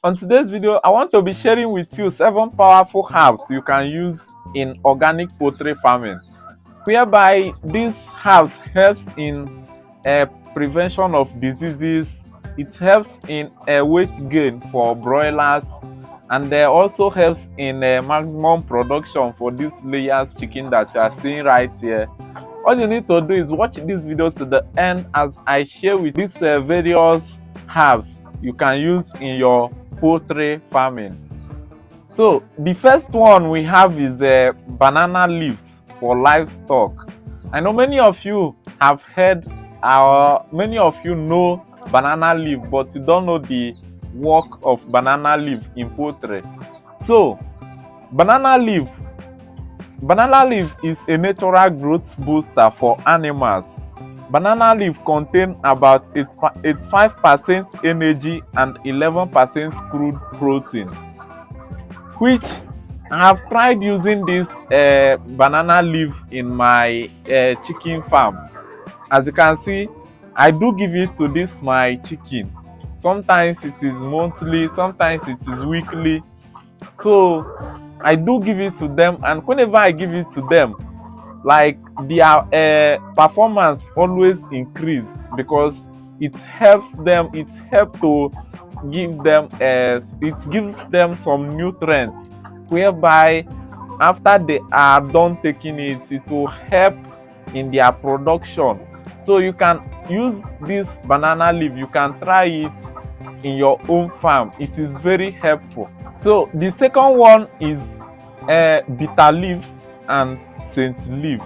On today's video, I want to be sharing with you 7 powerful herbs you can use in organic poultry farming, whereby these herbs helps in prevention of diseases. It helps in weight gain for broilers, and also helps in maximum production for these layers chicken that you are seeing right here. All you need to do is watch this video to the end as I share with these various herbs you can use in your poultry farming. So the first one we have is banana leaves for livestock. I know many of you have heard, many of you know banana leaf, but you don't know the work of banana leaf in poultry. So Banana leaf is a natural growth booster for animals. Banana leaf contain about 85% energy and 11% crude protein, which I have tried using this banana leaf in my chicken farm. As you can see, I do give it to this my chicken. Sometimes it is monthly, sometimes it is weekly. So I do give it to them, and whenever I give it to them, like their performance always increase because it helps them. It helps to give them it gives them some nutrients, whereby after they are done taking it, it will help in their production. So you can use this banana leaf, you can try it in your own farm. It is very helpful. So the second one is bitter leaf and scent leaf.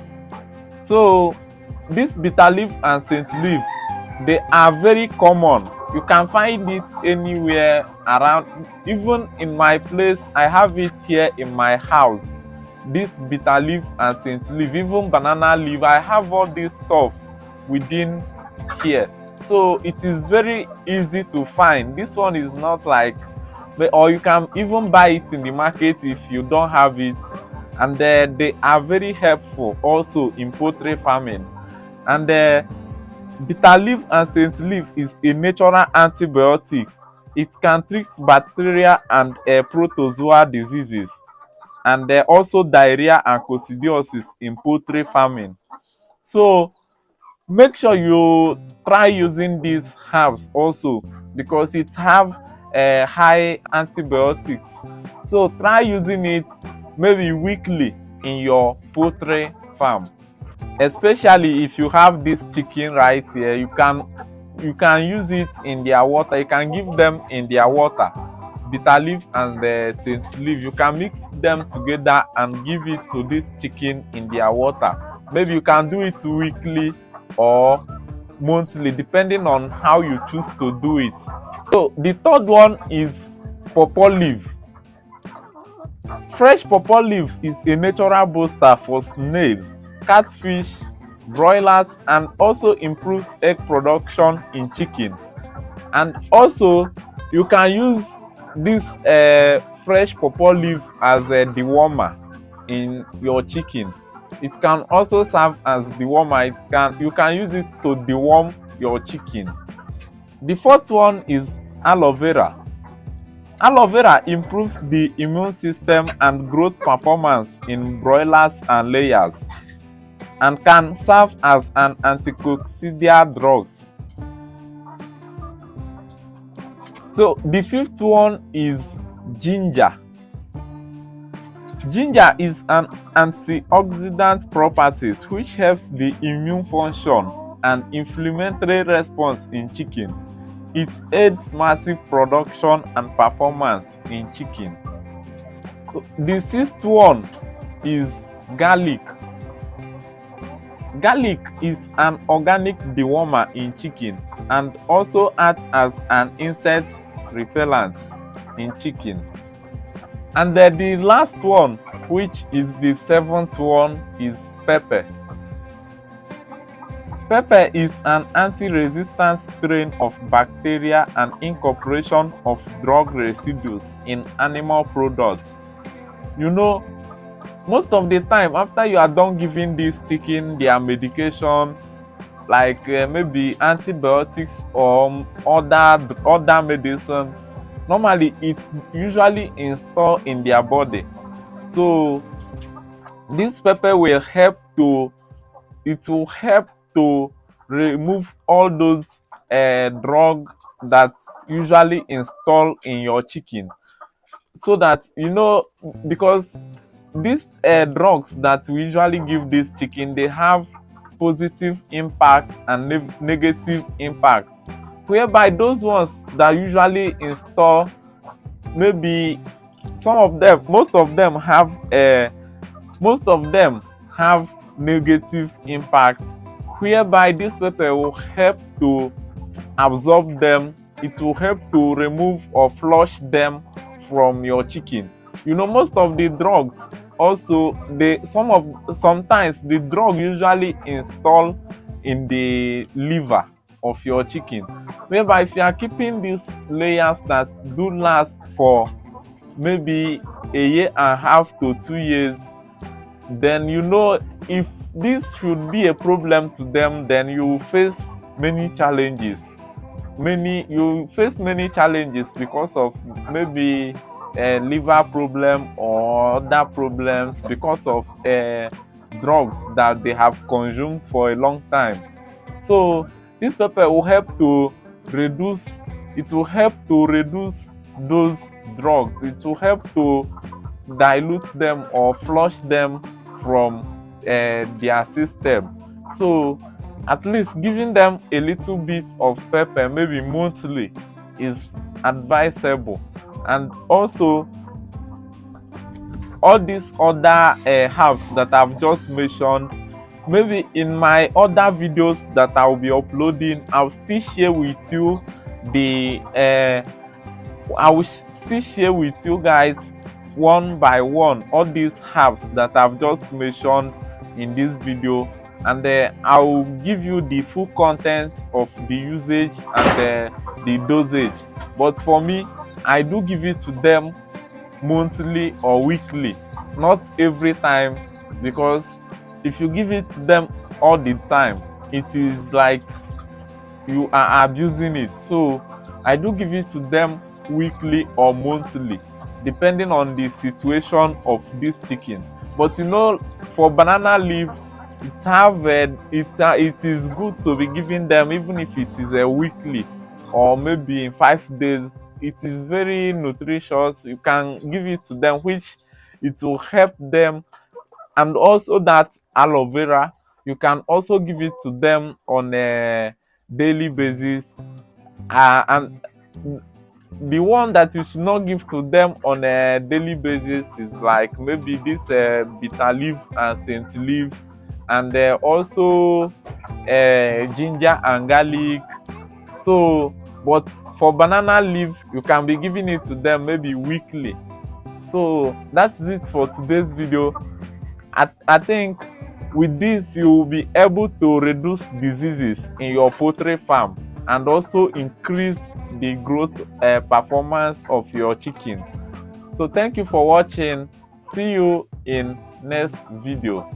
So this bitter leaf and scent leaf, they are very common. You can find it anywhere around. Even in my place, I have it here in my house. This bitter leaf and scent leaf, even banana leaf, I have all this stuff within here. So it is very easy to find. This one is not like, or you can even buy it in the market if you don't have it. And they are very helpful also in poultry farming. And bitter leaf and scent leaf is a natural antibiotic. It can treat bacteria and protozoa diseases, and also diarrhea and coccidiosis in poultry farming. So make sure you try using these herbs also, because it have high antibiotics. So try using it maybe weekly in your poultry farm, especially if you have this chicken right here. You can use it in their water. You can give them in their water, bitter leaf and the scent leaf. You can mix them together and give it to this chicken in their water. Maybe you can do it weekly or monthly, depending on how you choose to do it. So the third one is pawpaw leaf. Fresh pawpaw leaf is a natural booster for snail, catfish, broilers, and also improves egg production in chicken. And also you can use this fresh pawpaw leaf as a dewormer in your chicken. It can also serve as dewormer. You can use it to deworm your chicken. The fourth one is aloe vera. Aloe vera improves the immune system and growth performance in broilers and layers, and can serve as an anticoccidial drug. So the fifth one is ginger. Ginger is an antioxidant properties which helps the immune function and inflammatory response in chicken. It aids massive production and performance in chicken. So the sixth one is garlic. Garlic is an organic dewormer in chicken and also acts as an insect repellent in chicken. And then the last one, which is the seventh one, is pepper. Pepper is an anti-resistant strain of bacteria and incorporation of drug residues in animal products. You know, most of the time after you are done giving this chicken their medication, like maybe antibiotics or other medicine, normally it's usually installed in their body. So this pepper will help to, it will help to remove all those drug that's usually installed in your chicken, so that because these drugs that we usually give this chicken, they have positive impact and negative impact, whereby those ones that usually install, maybe some of them, most of them have negative impact, whereby this pepper will help to absorb them. It will help to remove or flush them from your chicken. Most of the drugs also, sometimes the drug usually install in the liver of your chicken, whereby if you are keeping these layers that do last for maybe a year and a half to 2 years, then if this should be a problem to them, then you face many challenges. You face many challenges because of maybe a liver problem or other problems because of drugs that they have consumed for a long time. So this pepper will help to reduce, it will help to reduce those drugs. It will help to dilute them or flush them from their system. So at least giving them a little bit of pepper, maybe monthly, is advisable. And also all these other herbs that I've just mentioned, maybe in my other videos that I'll be uploading, I'll still share with you the I will still share with you guys one by one all these herbs that I've just mentioned in this video, and I will give you the full content of the usage and the dosage. But for me, I do give it to them monthly or weekly, not every time, because if you give it to them all the time, it is like you are abusing it. So I do give it to them weekly or monthly, depending on the situation of this chicken. But for banana leaf, it is good to be giving them, even if it is a weekly or maybe in 5 days. It is very nutritious. You can give it to them, which it will help them. And also that aloe vera, you can also give it to them on a daily basis. And the one that you should not give to them on a daily basis is like maybe this bitter leaf and saint leaf, and also ginger and garlic. So but for banana leaf, you can be giving it to them maybe weekly. So that's it for today's video. I think with this you will be able to reduce diseases in your poultry farm and also increase the growth performance of your chicken. So thank you for watching. See you in next video.